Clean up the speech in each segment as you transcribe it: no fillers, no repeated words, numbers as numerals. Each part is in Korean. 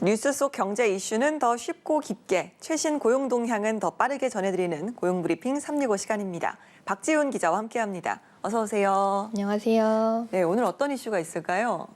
뉴스 속 경제 이슈는 더 쉽고 깊게, 최신 고용 동향은 더 빠르게 전해드리는 고용브리핑 365 시간입니다. 박지훈 기자와 함께합니다. 어서 오세요. 안녕하세요. 네, 오늘 어떤 이슈가 있을까요?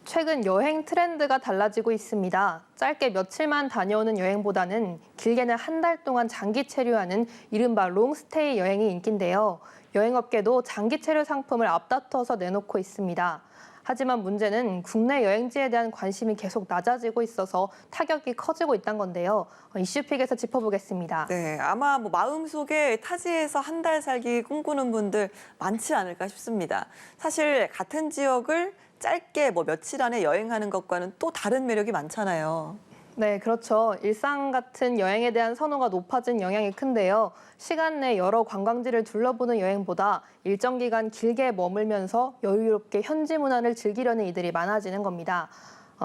최근 여행 트렌드가 달라지고 있습니다. 짧게 며칠만 다녀오는 여행보다는 길게는 한 달 동안 장기 체류하는 이른바 롱스테이 여행이 인기인데요. 여행업계도 장기 체류 상품을 앞다퉈서 내놓고 있습니다. 하지만 문제는 국내 여행지에 대한 관심이 계속 낮아지고 있어서 타격이 커지고 있다는 건데요. 이슈픽에서 짚어보겠습니다. 네, 아마 마음속에 타지에서 한 달 살기 꿈꾸는 분들 많지 않을까 싶습니다. 사실 같은 지역을 짧게 며칠 안에 여행하는 것과는 또 다른 매력이 많잖아요. 네, 그렇죠. 일상 같은 여행에 대한 선호가 높아진 영향이 큰데요. 시간 내 여러 관광지를 둘러보는 여행보다 일정 기간 길게 머물면서 여유롭게 현지 문화를 즐기려는 이들이 많아지는 겁니다.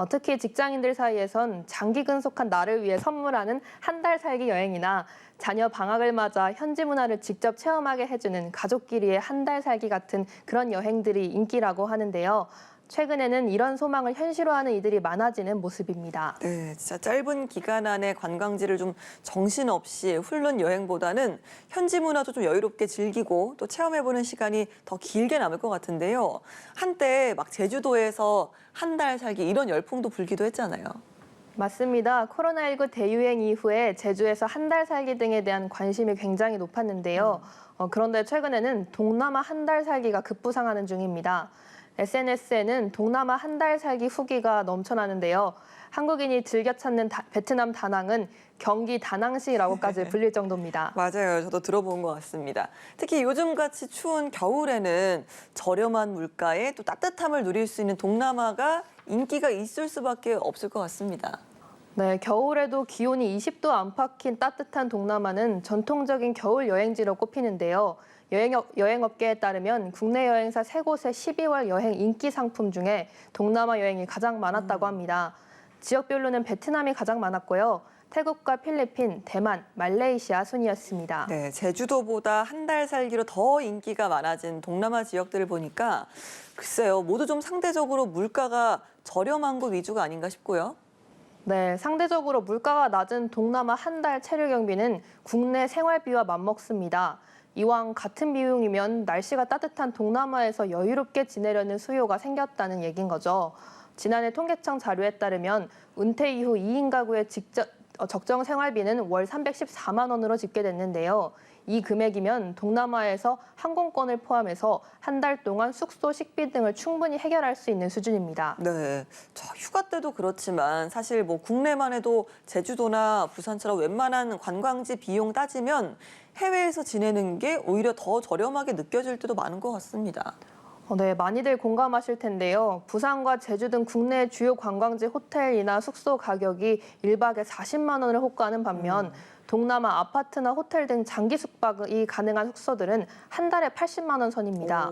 특히 직장인들 사이에선 장기 근속한 나를 위해 선물하는 한 달 살기 여행이나 자녀 방학을 맞아 현지 문화를 직접 체험하게 해주는 가족끼리의 한 달 살기 같은 그런 여행들이 인기라고 하는데요. 최근에는 이런 소망을 현실화하는 이들이 많아지는 모습입니다. 네, 진짜 짧은 기간 안에 관광지를 좀 정신없이 훑는 여행보다는 현지 문화도 좀 여유롭게 즐기고 또 체험해보는 시간이 더 길게 남을 것 같은데요. 한때 제주도에서 한 달 살기 이런 열풍도 불기도 했잖아요. 맞습니다. 코로나19 대유행 이후에 제주에서 한 달 살기 등에 대한 관심이 굉장히 높았는데요. 그런데 최근에는 동남아 한 달 살기가 급부상하는 중입니다. SNS에는 동남아 한 달 살기 후기가 넘쳐나는데요. 한국인이 즐겨 찾는 베트남 다낭은 경기 다낭시라고까지 불릴 정도입니다. 맞아요. 저도 들어본 것 같습니다. 특히 요즘같이 추운 겨울에는 저렴한 물가에 또 따뜻함을 누릴 수 있는 동남아가 인기가 있을 수밖에 없을 것 같습니다. 네, 겨울에도 기온이 20도 안팎인 따뜻한 동남아는 전통적인 겨울 여행지로 꼽히는데요. 여행업계에 따르면 국내 여행사 3곳의 12월 여행 인기 상품 중에 동남아 여행이 가장 많았다고 합니다. 지역별로는 베트남이 가장 많았고요. 태국과 필리핀, 대만, 말레이시아 순이었습니다. 네, 제주도보다 한 달 살기로 더 인기가 많아진 동남아 지역들을 보니까 글쎄요, 모두 좀 상대적으로 물가가 저렴한 곳 위주가 아닌가 싶고요. 네, 상대적으로 물가가 낮은 동남아 한 달 체류 경비는 국내 생활비와 맞먹습니다. 이왕 같은 비용이면 날씨가 따뜻한 동남아에서 여유롭게 지내려는 수요가 생겼다는 얘긴 거죠. 지난해 통계청 자료에 따르면 은퇴 이후 2인 가구의 적정 생활비는 월 314만 원으로 집계됐는데요. 이 금액이면 동남아에서 항공권을 포함해서 한 달 동안 숙소, 식비 등을 충분히 해결할 수 있는 수준입니다. 네, 휴가 때도 그렇지만 사실 국내만 해도 제주도나 부산처럼 웬만한 관광지 비용 따지면 해외에서 지내는 게 오히려 더 저렴하게 느껴질 때도 많은 것 같습니다. 네, 많이들 공감하실 텐데요. 부산과 제주 등 국내 주요 관광지 호텔이나 숙소 가격이 1박에 40만 원을 호가하는 반면 동남아 아파트나 호텔 등 장기 숙박이 가능한 숙소들은 한 달에 80만 원 선입니다.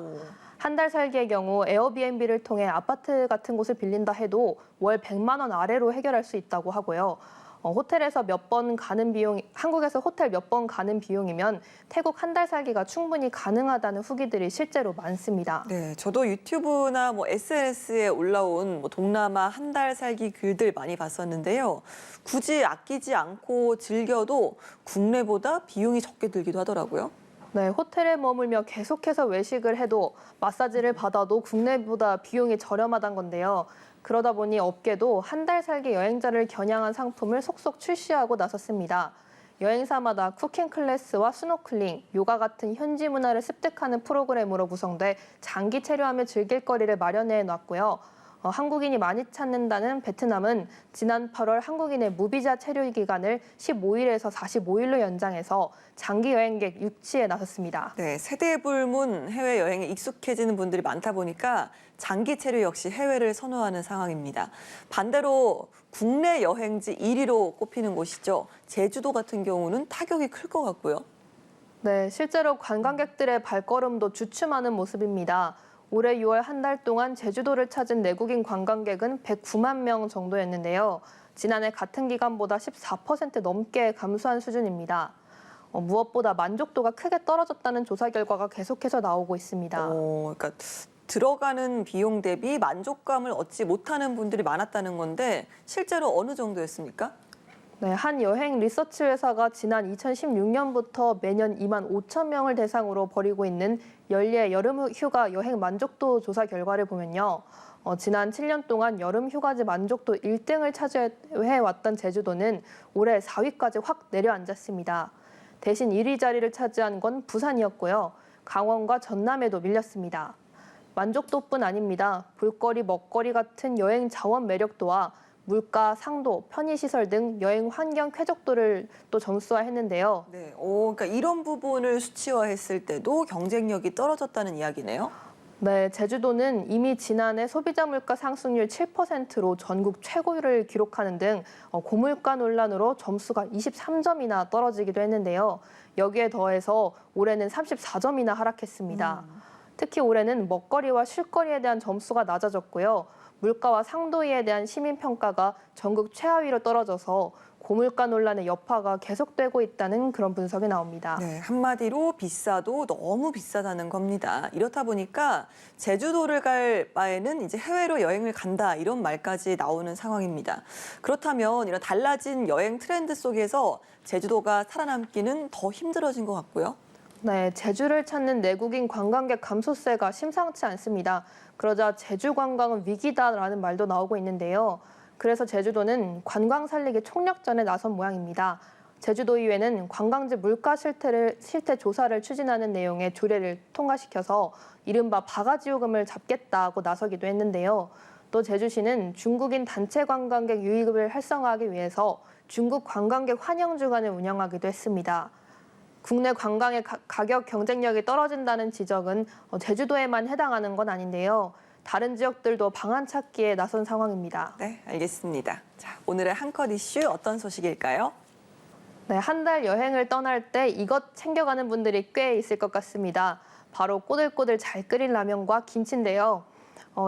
한 달 살기의 경우 에어비앤비를 통해 아파트 같은 곳을 빌린다 해도 월 100만 원 아래로 해결할 수 있다고 하고요. 호텔에서 몇 번 가는 비용, 한국에서 호텔 몇 번 가는 비용이면 태국 한 달 살기가 충분히 가능하다는 후기들이 실제로 많습니다. 네, 저도 유튜브나 SNS에 올라온 동남아 한 달 살기 글들 많이 봤었는데요. 굳이 아끼지 않고 즐겨도 국내보다 비용이 적게 들기도 하더라고요. 네, 호텔에 머물며 계속해서 외식을 해도 마사지를 받아도 국내보다 비용이 저렴하다는 건데요. 그러다 보니 업계도 한 달 살기 여행자를 겨냥한 상품을 속속 출시하고 나섰습니다. 여행사마다 쿠킹 클래스와 스노클링, 요가 같은 현지 문화를 습득하는 프로그램으로 구성돼 장기 체류하며 즐길 거리를 마련해 놨고요. 한국인이 많이 찾는다는 베트남은 지난 8월 한국인의 무비자 체류 기간을 15일에서 45일로 연장해서 장기 여행객 유치에 나섰습니다. 네, 세대불문 해외여행에 익숙해지는 분들이 많다 보니까 장기 체류 역시 해외를 선호하는 상황입니다. 반대로 국내 여행지 1위로 꼽히는 곳이죠. 제주도 같은 경우는 타격이 클 것 같고요. 네, 실제로 관광객들의 발걸음도 주춤하는 모습입니다. 올해 6월 한 달 동안 제주도를 찾은 내국인 관광객은 109만 명 정도였는데요. 지난해 같은 기간보다 14% 넘게 감소한 수준입니다. 무엇보다 만족도가 크게 떨어졌다는 조사 결과가 계속해서 나오고 있습니다. 그러니까 들어가는 비용 대비 만족감을 얻지 못하는 분들이 많았다는 건데 실제로 어느 정도였습니까? 네, 한 여행 리서치 회사가 지난 2016년부터 매년 2만 5천 명을 대상으로 벌이고 있는 연례 여름 휴가 여행 만족도 조사 결과를 보면요. 지난 7년 동안 여름 휴가지 만족도 1등을 차지해왔던 제주도는 올해 4위까지 확 내려앉았습니다. 대신 1위 자리를 차지한 건 부산이었고요. 강원과 전남에도 밀렸습니다. 만족도뿐 아닙니다. 볼거리, 먹거리 같은 여행 자원 매력도와 물가, 상도, 편의시설 등 여행 환경 쾌적도를 또 점수화했는데요. 네, 그러니까 이런 부분을 수치화했을 때도 경쟁력이 떨어졌다는 이야기네요. 네, 제주도는 이미 지난해 소비자 물가 상승률 7%로 전국 최고를 기록하는 등 고물가 논란으로 점수가 23점이나 떨어지기도 했는데요. 여기에 더해서 올해는 34점이나 하락했습니다. 특히 올해는 먹거리와 쉴거리에 대한 점수가 낮아졌고요. 물가와 상도위에 대한 시민평가가 전국 최하위로 떨어져서 고물가 논란의 여파가 계속되고 있다는 그런 분석이 나옵니다. 네, 한마디로 비싸도 너무 비싸다는 겁니다. 이렇다 보니까 제주도를 갈 바에는 이제 해외로 여행을 간다 이런 말까지 나오는 상황입니다. 그렇다면 이런 달라진 여행 트렌드 속에서 제주도가 살아남기는 더 힘들어진 것 같고요. 네, 제주를 찾는 내국인 관광객 감소세가 심상치 않습니다. 그러자 제주 관광은 위기다라는 말도 나오고 있는데요. 그래서 제주도는 관광 살리기 총력전에 나선 모양입니다. 제주도의회는 관광지 물가 실태 조사를 추진하는 내용의 조례를 통과시켜서 이른바 바가지 요금을 잡겠다고 나서기도 했는데요. 또 제주시는 중국인 단체 관광객 유입을 활성화하기 위해서 중국 관광객 환영 주간을 운영하기도 했습니다. 국내 관광의 가격 경쟁력이 떨어진다는 지적은 제주도에만 해당하는 건 아닌데요. 다른 지역들도 방안 찾기에 나선 상황입니다. 네, 알겠습니다. 자, 오늘의 한컷 이슈 어떤 소식일까요? 네, 한 달 여행을 떠날 때 이것 챙겨가는 분들이 꽤 있을 것 같습니다. 바로 꼬들꼬들 잘 끓인 라면과 김치인데요.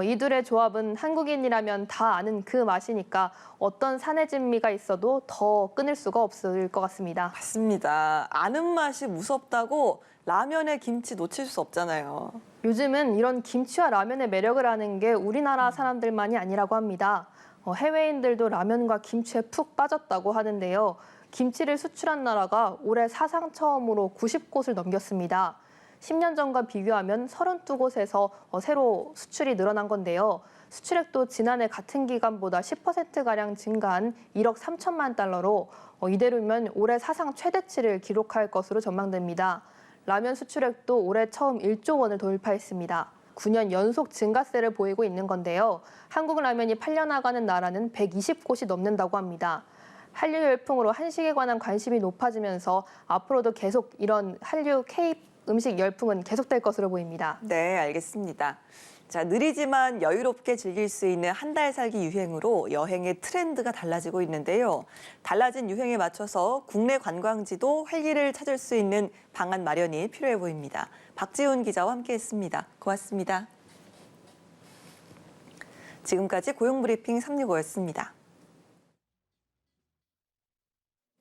이 둘의 조합은 한국인이라면 다 아는 그 맛이니까 어떤 산의 진미가 있어도 더 끊을 수가 없을 것 같습니다. 맞습니다. 아는 맛이 무섭다고 라면에 김치 놓칠 수 없잖아요. 요즘은 이런 김치와 라면의 매력을 아는 게 우리나라 사람들만이 아니라고 합니다. 해외인들도 라면과 김치에 푹 빠졌다고 하는데요. 김치를 수출한 나라가 올해 사상 처음으로 90곳을 넘겼습니다. 10년 전과 비교하면 32곳에서 새로 수출이 늘어난 건데요. 수출액도 지난해 같은 기간보다 10%가량 증가한 1억 3천만 달러로 이대로면 올해 사상 최대치를 기록할 것으로 전망됩니다. 라면 수출액도 올해 처음 1조 원을 돌파했습니다. 9년 연속 증가세를 보이고 있는 건데요. 한국 라면이 팔려나가는 나라는 120곳이 넘는다고 합니다. 한류 열풍으로 한식에 관한 관심이 높아지면서 앞으로도 계속 이런 한류 K 음식 열풍은 계속될 것으로 보입니다. 네, 알겠습니다. 자, 느리지만 여유롭게 즐길 수 있는 한 달 살기 유행으로 여행의 트렌드가 달라지고 있는데요. 달라진 유행에 맞춰서 국내 관광지도 활기를 찾을 수 있는 방안 마련이 필요해 보입니다. 박지훈 기자와 함께했습니다. 고맙습니다. 지금까지 고용브리핑 365였습니다.